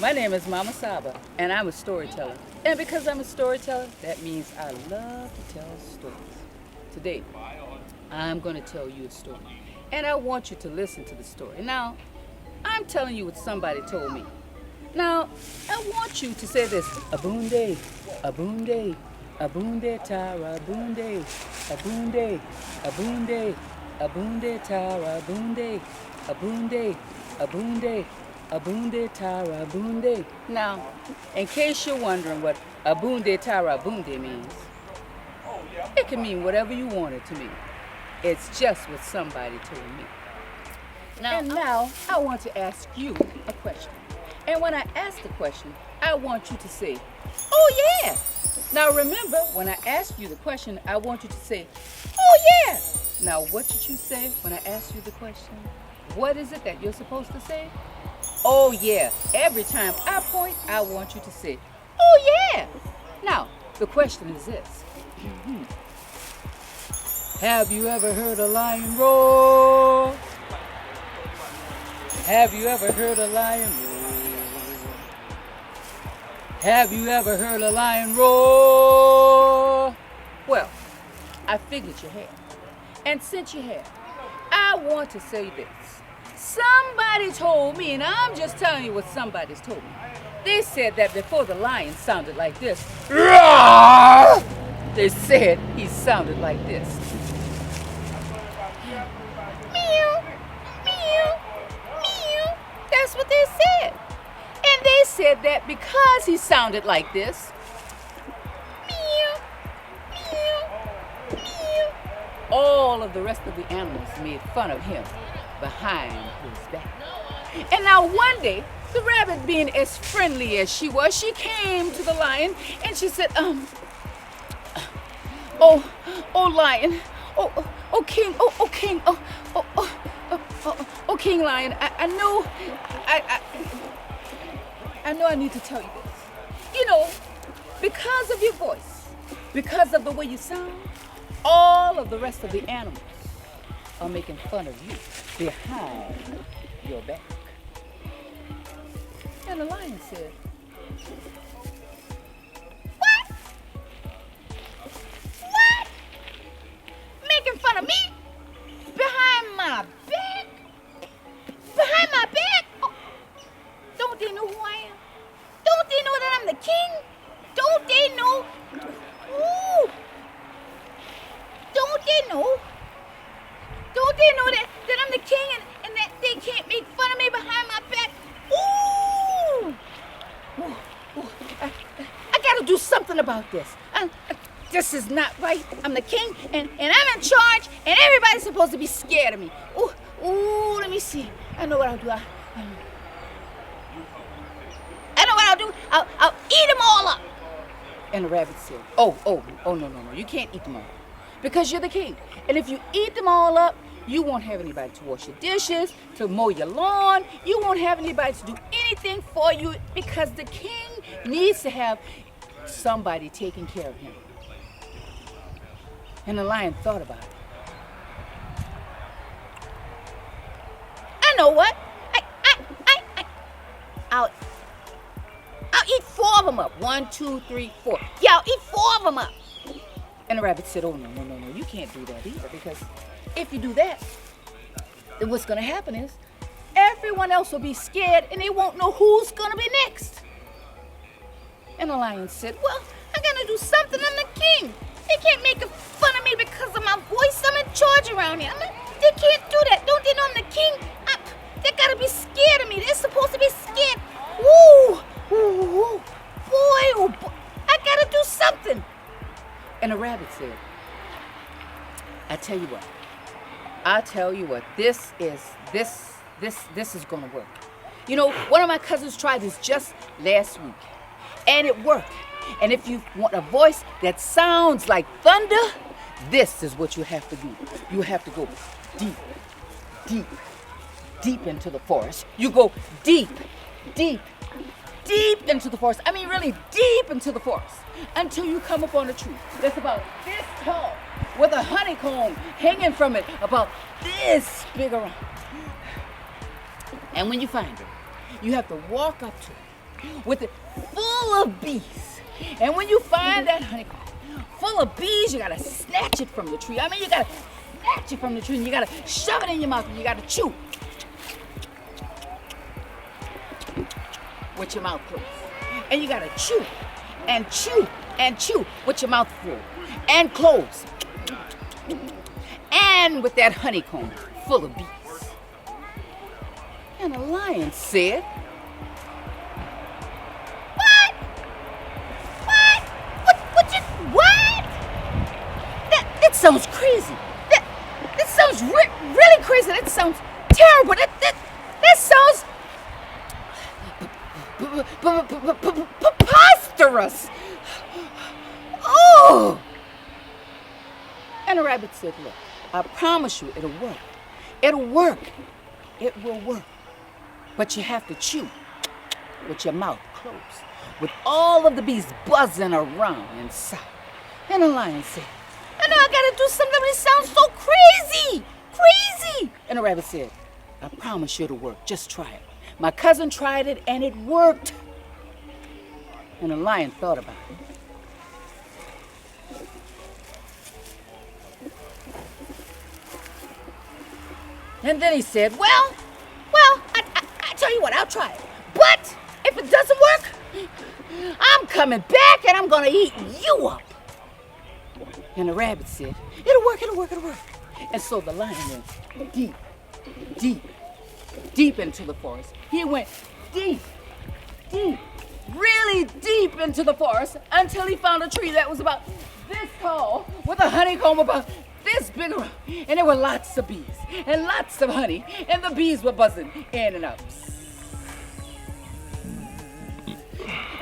My name is Mama Saba, and I'm a storyteller. And because I'm a storyteller, that means I love to tell stories. Today, I'm going to tell you a story, and I want you to listen to the story. Now, I'm telling you what somebody told me. Now, I want you to say this: Abunde, abunde, abunde tara, abunde, abunde, abunde, abunde tara, abunde, abunde, abunde, abunde tara, abunde. Now, in case you're wondering what abunde tara, abunde means, it can mean whatever you want it to mean. It's just what somebody told me. Now, I want to ask you a question. And when I ask the question, I want you to say, oh yeah. Now remember, when I ask you the question, I want you to say, oh yeah. Now what did you say when I asked you the question? What is it that you're supposed to say? Oh yeah. Every time I point, I want you to say, oh yeah. Now, the question is this. Have you ever heard a lion roar? Have you ever heard a lion roar? Have you ever heard a lion roar? Well, I figured you had. And since you have, I want to say this. Somebody told me, and I'm just telling you what somebody's told me. They said that before the lion sounded like this, roar, they said he sounded like this. Meow, meow, meow. That's what they said. And they said that because he sounded like this, meow, meow, meow, all of the rest of the animals made fun of him behind his back. And now one day, the rabbit, being as friendly as she was, she came to the lion and she said, oh lion, oh king, oh king, oh king lion, I know I need to tell you this. You know, because of your voice, because of the way you sound, all of the rest of the animals are making fun of you behind your back. And the lion said, what? What? Making fun of me? Behind my back? Behind my back? Oh, don't they know who I am? Don't they know that I'm the king? Don't they know? Ooh. Don't they know? Don't they know that I'm the king and that they can't make fun of me behind my back? Ooh. Ooh. I gotta do something about this. This is not right. I'm the king and I'm in charge and everybody's supposed to be scared of me. Ooh, let me see. I know what I'll do. I know what I'll do. I'll eat them all up. And the rabbit said, oh, no. You can't eat them all. Because you're the king. And if you eat them all up, you won't have anybody to wash your dishes, to mow your lawn. You won't have anybody to do anything for you because the king needs to have somebody taking care of him. And the lion thought about it. I know what? I'll eat 4 of them up. 1, 2, 3, 4. Yeah, I'll eat 4 of them up. And the rabbit said, oh, no. You can't do that either because if you do that, then what's going to happen is everyone else will be scared and they won't know who's going to be next. And the lion said, well, I got to do something. I'm the king. They can't make fun of me because of my voice. I'm in charge around here. They can't do that. Don't they know I'm the king? They got to be scared of me. They're supposed to be scared. Woo! Boy, I got to do something. And the rabbit said, I tell you what, this is gonna work. You know, one of my cousins tried this just last week, and it worked. And if you want a voice that sounds like thunder, this is what you have to do. You have to go deep into the forest. You go deep into the forest. I mean, really deep into the forest until you come upon a tree that's about this tall with a honeycomb hanging from it about this big around. And when you find it, you have to walk up to it with it full of bees. And when you find that honeycomb full of bees, you gotta snatch it from the tree. I mean, you gotta snatch it from the tree and you gotta shove it in your mouth and you gotta chew with your mouth closed. And you gotta chew and chew and chew with your mouth full and closed. And with that honeycomb full of bees. And the lion said, What? What? That sounds crazy. That sounds really crazy. That sounds terrible. That sounds preposterous. Oh! And the rabbit said, look, I promise you it'll work. It'll work. It will work. But you have to chew with your mouth closed, with all of the bees buzzing around inside. And the lion said, I know I gotta do something, but it sounds so crazy. Crazy. And the rabbit said, I promise you it'll work. Just try it. My cousin tried it and it worked. And the lion thought about it. And then he said, well, I tell you what, I'll try it. But if it doesn't work, I'm coming back and I'm gonna eat you up. And the rabbit said, it'll work. And so the lion went deep into the forest. He went deep, really deep into the forest until he found a tree that was about this tall with a honeycomb about this big around. And there were lots of bees and lots of honey, and the bees were buzzing in and out.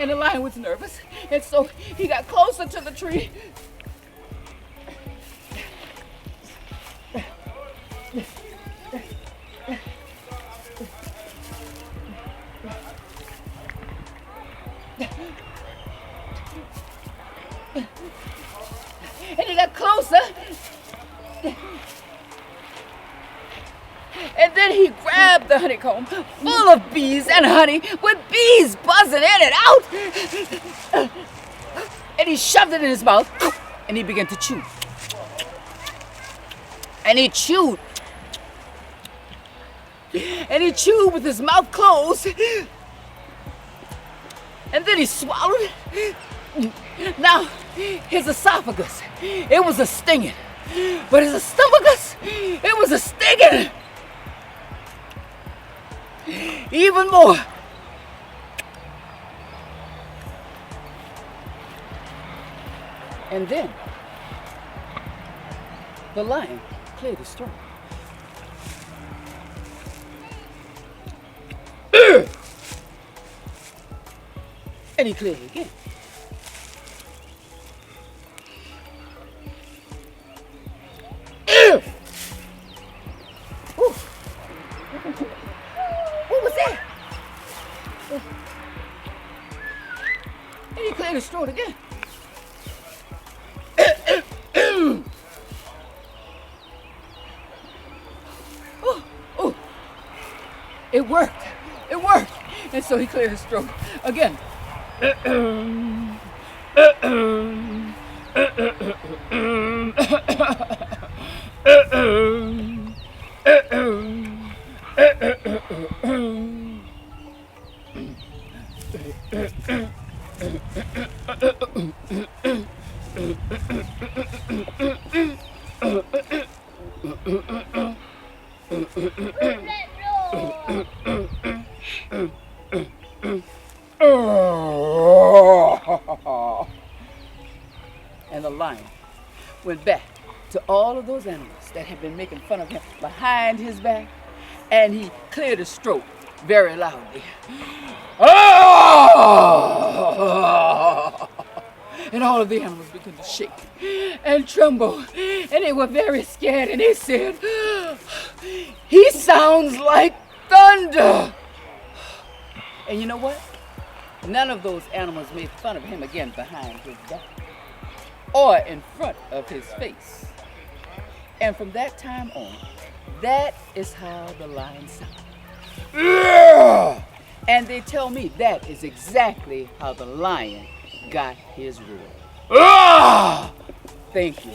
And the lion was nervous, and so he got closer to the tree. And he got closer. And then he grabbed the honeycomb full of bees and honey with bees buzzing in and out. And he shoved it in his mouth and he began to chew. And he chewed. And he chewed with his mouth closed. And then he swallowed. Now, his esophagus, it was a stinging. But his esophagus, it was a stinging. Even more. And then the lion cleared his throat. And he cleared it again. What was that? And he cleared his throat again. It worked. It worked. And so he cleared his throat again. And the lion went back to all of those animals that had been making fun of him behind his back, and he cleared his throat very loudly. And all of the animals began to shake and tremble, and they were very scared, and they said, he sounds like thunder. And you know what? None of those animals made fun of him again behind his back or in front of his face. And from that time on, that is how the lion sounded. And they tell me that is exactly how the lion got his roar. Ah! Thank you.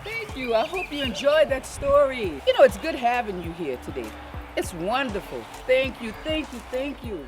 Thank you. I hope you enjoyed that story. You know, it's good having you here today. It's wonderful. Thank you, thank you, thank you.